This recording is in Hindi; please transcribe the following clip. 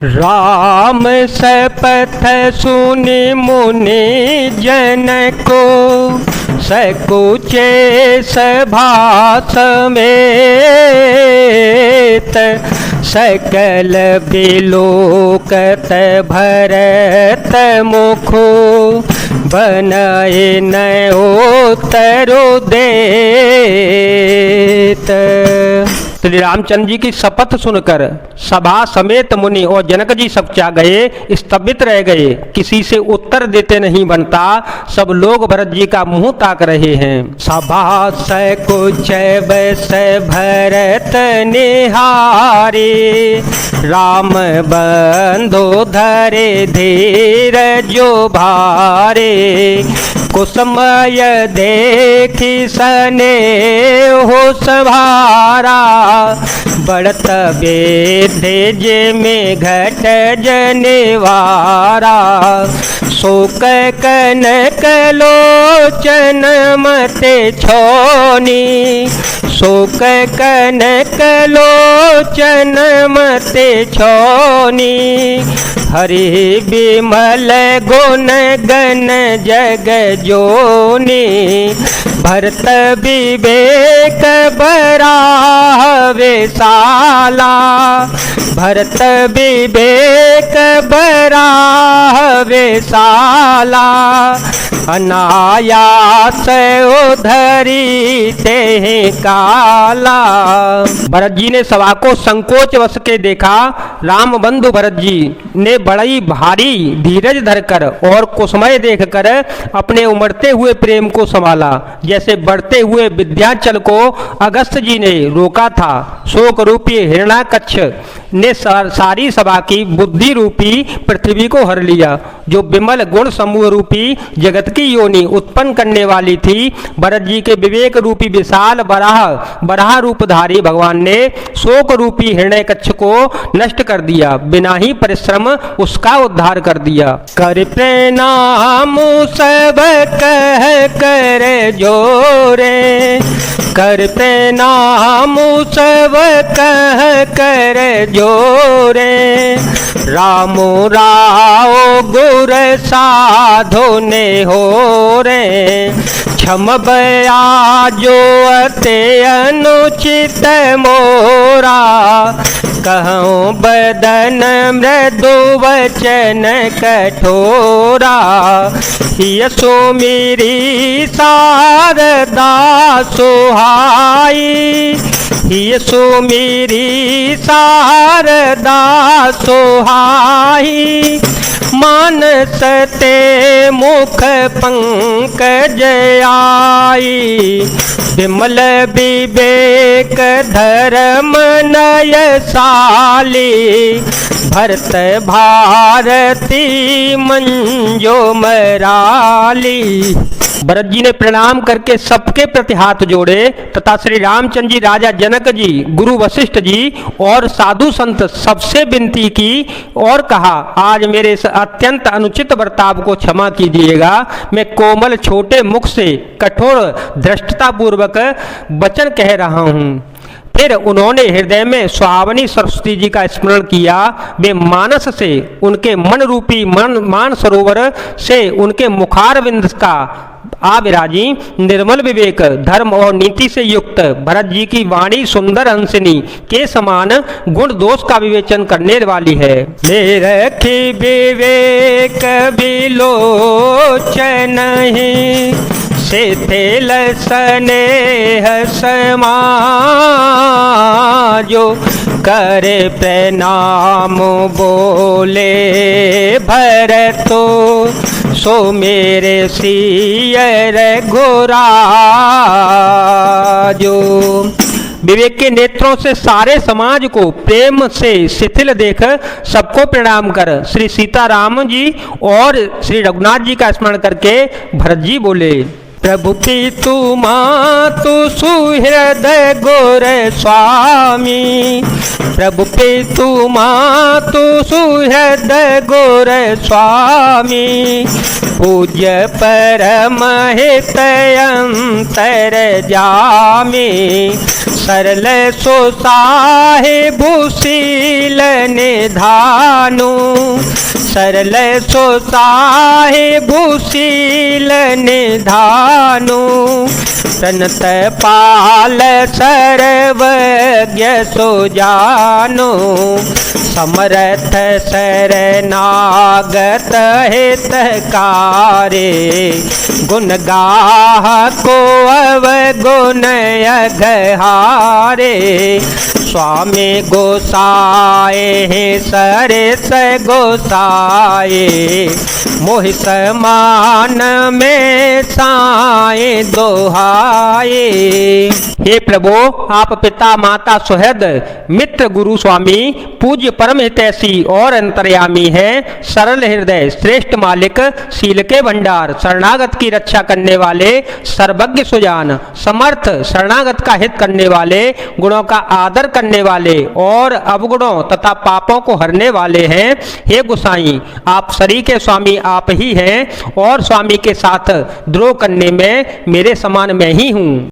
राम शपथ सुनि मुनि जन को सकुचे सभा समेत सकल बिलोकत भरत मुखो बनाए नयो तरु देत। श्री रामचंद्र जी की शपथ सुनकर सभा समेत मुनि और जनक जी सब चा गए, स्तब्ध रह गए। किसी से उत्तर देते नहीं बनता, सब लोग भरत जी का मुंह ताक रहे हैं। सभा सकुच बस भरत निहारे, राम बंधु धरे धीर जो भारे। कुसमय देखी सने हो सभारा, बढ़त बेधे जे में घट जनेवारा। शोक कनक लोचन मते छोनी, शोक कनक लोचन मते छोनी। हरि बिमल गुण गण जग जोनी, भरत विवेक बरावे साला। भरत विवेक बरावे साला, अनायास उधरी ते काला। भरत जी ने सभा को संकोच वश के देखा। राम बंधु भरत जी ने बड़ी भारी धीरज धरकर और कुसमय देखकर अपने उमड़ते हुए प्रेम को संभाला, जैसे बढ़ते हुए विंध्याचल को अगस्त जी ने रोका था। शोक रूपी हिरण्याकच्छ ने सारी सभा की बुद्धि रूपी पृथ्वी को हर लिया। जो विमल गुण समूह रूपी जगत की योनि उत्पन्न करने वाली थी, भरत जी के विवेक रूपी विशाल बराह रूपधारी भगवान ने शोक रूपी हिरण्याकच्छ को नष्ट कर दिया, बिना ही परिश्रम उसका उद्धार कर दिया। कर प्रणाम सब कह कर जोरे, कर प्रणाम सब कह कर जोरे। राम राव गुर साधो ने हो रे, क्षम बया जो अते अनुचित मोरा। कहूँ बदन मृदु वचन कठोरा, यसो मेरी शारदा सुहाई। यसो मेरी शारदा सुहाई, मानस ते मुख पंकज आई। विमल विवेक धर्म नय साली, भरत भारती मंजो मराली। भरत जी ने प्रणाम करके सबके प्रति हाथ जोड़े तथा श्री रामचंद्र जी, राजा जनक जी, गुरु वशिष्ठ जी और साधु संत सबसे विनती की और कहा, आज मेरे अत्यंत अनुचित बर्ताव को क्षमा कीजिएगा। मैं कोमल छोटे मुख से कठोर धृष्टता पूर्वक वचन कह रहा हूँ। फिर उन्होंने हृदय में सुहावनी सरस्वती जी का स्मरण किया। वे मानस से उनके मन रूपी मान सरोवर से उनके मुखारविंद का आविराजी। निर्मल विवेक धर्म और नीति से युक्त भरत जी की वाणी सुंदर हंसिनी के समान गुण दोष का विवेचन करने वाली है। मेरखी विवेक विलोचन ही, शिथिल स्नेह समाजो। करे प्रणाम बोले भरतो, सो मेरे सियर घोराजो। विवेक के नेत्रों से सारे समाज को प्रेम से शिथिल देख सबको प्रणाम कर श्री सीताराम जी और श्री रघुनाथ जी का स्मरण करके भरत जी बोले, प्रभु पितु मातु सुहृदय गुर स्वामी, प्रभु पितु मातु सुहृदय गुर स्वामी, पूज्य परम हित अंतर जामी, सरल सो साहिबु शील निधानु, सरल सो साहिबु शील निधानु, प्रणत पाल सर्वज्ञ सो जानु, समर्थ शरणागत हितकारे, गुण गाह को अवगुण अघहारे, स्वामी गोसाए सरस गोसाए, मोहि समान में साए दोहाए। हे प्रभु, आप पिता माता सुहृद मित्र गुरु स्वामी पूज्य परम हितैषी और अंतर्यामी हैं, सरल हृदय श्रेष्ठ मालिक, शील के भंडार, शरणागत की रक्षा करने वाले, सर्वज्ञ सुजान, समर्थ शरणागत का हित करने वाले, गुणों का आदर करने वाले और अवगुणों तथा पापों को हरने वाले हैं। हे गोसाई, आप शरीर के स्वामी आप ही हैं और स्वामी के साथ द्रोह करने में मेरे समान मैं ही हूँ।